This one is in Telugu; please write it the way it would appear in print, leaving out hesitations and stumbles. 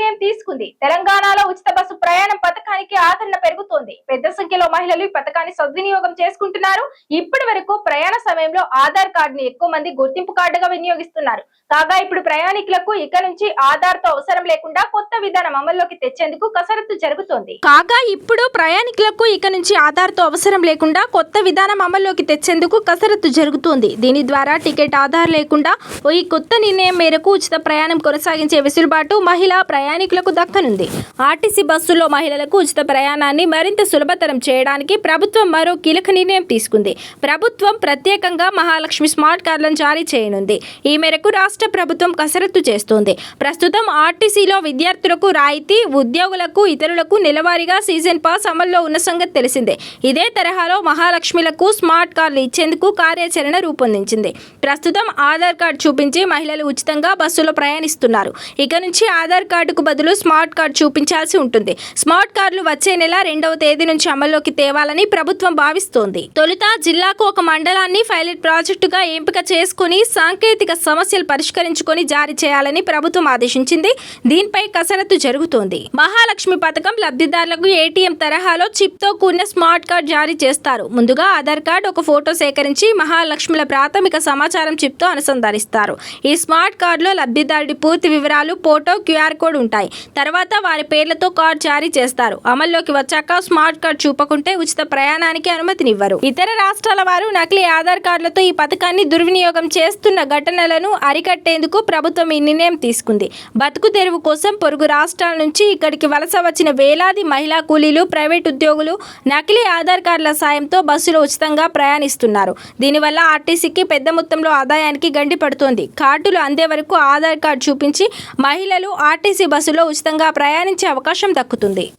నిర్ణయం తీసుకుంది. తెలంగాణలో ఉచిత బస్సు ప్రయాణం పథకానికి ఆదరణ పెరుగుతోంది. పెద్ద సంఖ్యలో మహిళలు ఈ పథకాన్ని సద్వినియోగం చేసుకుంటున్నారు. ఇప్పటి వరకు ప్రయాణ సమయంలో ఆధార్ కార్డుని ఎక్కువ మంది గుర్తింపు కార్డుగా వినియోగిస్తున్నారు. కాగా ఇప్పుడు ప్రయాణికులకు ఇక నుంచి ఆధార్ తో అవసరం లేకుండా కొత్త విధానం అమల్లోకి తెచ్చేందుకు కసరత్తు జరుగుతోంది. దీని ద్వారా టికెట్ ఆధార్ లేకుండా ఈ కొత్త నిర్ణయం మేరకు ఉచిత ప్రయాణం కొనసాగించే వెసులుబాటు మహిళా ప్రయాణికులకు దక్కనుంది. ఆర్టీసీ బస్సుల్లో మహిళలకు ఉచిత ప్రయాణాన్ని మరింత సులభతరం చేయడానికి ప్రభుత్వం మరో కీలక నిర్ణయం తీసుకుంది. ప్రభుత్వం ప్రత్యేకంగా మహాలక్ష్మి స్మార్ట్ కార్డులను జారీ చేయనుంది. ఈ మేరకు రాష్ట్ర ప్రభుత్వం కసరత్తు చేస్తోంది. ప్రస్తుతం ఆర్టీసీలో విద్యార్థులకు రాయితీ, ఉద్యోగులకు, ఇతరులకు నెలవారీగా సీజన్ పాస్ అమల్లో ఉన్న సంగతి తెలిసిందే. ఇదే తరహాలో మహాలక్ష్మిలకు స్మార్ట్ కార్డులు ఇచ్చేందుకు కార్యాచరణ రూపొందించింది. ప్రస్తుతం ఆధార్ కార్డు చూపించి మహిళలు ఉచితంగా బస్సులో ప్రయాణిస్తున్నారు. ఇక నుంచి ఆధార్ కార్డుకు బదులు స్మార్ట్ కార్డు చూపించాల్సి ఉంటుంది. స్మార్ట్ కార్డులు వచ్చే నెల 2వ తేదీ నుంచి అమల్లోకి తేవాలని ప్రభుత్వం భావిస్తోంది. తొలుత జిల్లాకు ఒక మండలాన్ని పైలట్ ప్రాజెక్టుగా ఎంపిక చేసుకుని సాంకేతిక సమస్యలు పరిష్కరించుకొని జారీ చేయాలని ప్రభుత్వం ఆదేశించింది. దీనిపై కసరత్తు జరుగుతోంది. మహాలక్ష్మి పథకం లబ్ధిదారులకు ఏటీఎం తరహాలో చిప్ తో కూడిన స్మార్ట్ కార్డు జారీ చేస్తారు. ముందుగా ఆధార్ కార్డు, ఒక ఫోటో సేకరించి మహాలక్ష్మిల ప్రాథమిక సమాచారం చిప్ తో అనుసంధానిస్తారు. ఈ స్మార్ట్ కార్డులో లబ్ధిదారుడి పూర్తి వివరాలు, ఫోటో, క్యూఆర్ కోడ్ ఉంటాయి. తర్వాత వారి పేర్లతో కార్డు జారీ చేస్తారు. అమల్లోకి వచ్చాక స్మార్ట్ కార్డు చూపకుంటే ఉచిత ప్రయాణానికి అనుమతినివ్వరు. ఇతర రాష్ట్రాల వారు నకిలీ ఆధార్ కార్డులతో ఈ పథకాన్ని దుర్వినియోగం చేస్తున్న ఘటనలను అరికట్టేందుకు ప్రభుత్వం ఈ నిర్ణయం తీసుకుంది. బతుకు తెరువు కోసం పొరుగు రాష్ట్రాల నుంచి ఇక్కడికి వలస వచ్చిన వేలాది మహిళా కూలీలు, ప్రైవేట్ ఉద్యోగులు నకిలీ ఆధార్ కార్డుల సాయంతో బస్సులో ఉచితంగా ప్రయాణిస్తున్నారు. దీనివల్ల ఆర్టీసీకి పెద్ద మొత్తంలో ఆదాయానికి గండి పడుతోంది. కార్డులు అందే వరకు ఆధార్ కార్డు చూపించి మహిళలు ఆర్టీసీ బస్సులో ఉచితంగా ప్రయాణించే అవకాశం దక్కుతుంది.